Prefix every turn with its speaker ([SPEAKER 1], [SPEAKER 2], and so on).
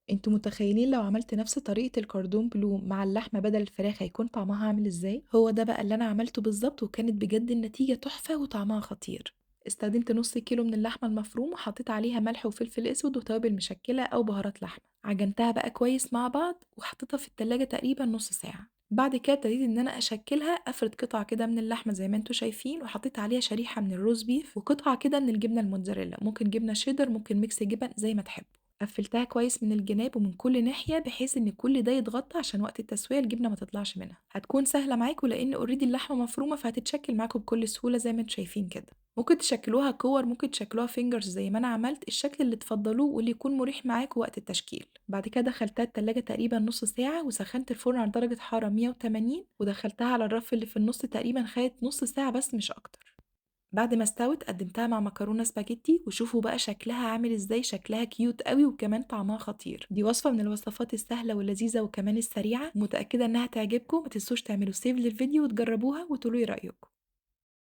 [SPEAKER 1] انتوا متخيلين لو عملت نفس طريقة الكوردون بلو مع اللحمة بدل الفراخ هيكون طعمها عامل ازاي؟ هو ده بقى اللي انا عملته بالظبط، وكانت بجد النتيجة تحفة وطعمها خطير. استخدمت نص كيلو من اللحمة المفرومة وحطيت عليها ملح وفلفل اسود وتوابل مشكلة او بهارات لحمة، عجنتها بقى كويس مع بعض وحطيتها في التلاجة تقريبا نص ساعة. بعد كده ابتديت ان انا اشكلها، افرد قطع كده من اللحمة زي ما انتوا شايفين، وحطيت عليها شريحة من الروز بيف وقطعة كده من الجبنة الموتزاريلا، ممكن جبنة شيدر، ممكن ميكس جبن زي ما تحبوا. قفّلتها كويس من الجناب ومن كل ناحية بحيث إن كل ده يتغطى عشان وقت التسوية الجبنة ما تطلعش منها. هتكون سهلة معاكم لإن already اللحمة مفرومة، فهتتشكِّل معاكم بكل سهولة زي ما أنتم شايفين كده. ممكن تشكِّلوها كِوَر، ممكن تشكِّلوها fingers زي ما أنا عملت، الشكل اللي تفضّلوه واللي يكون مريح معاكم وقت التشكيل. بعد كده دخّلتها التلاجة تقريبًا نُص ساعة وسخّنت الفرن على درجة حرارة 180 ودخّلتها على الرف اللي في النُص تقريبًا خدت نُص ساعة بس مش أكتر. بعد ما استوت قدّمتها مع مكرونة سباجيتي وشوفوا بقى شكلها عامل إزاي، شكلها كيوت أوي وكمان طعمها خطير. دي وصفة من الوصفات السهلة واللذيذة وكمان السريعة، ومتأكدة إنها تعجبكم. ما تنسوش تعملوا save للفيديو وتجربوها وتقولوا لي رأيكم.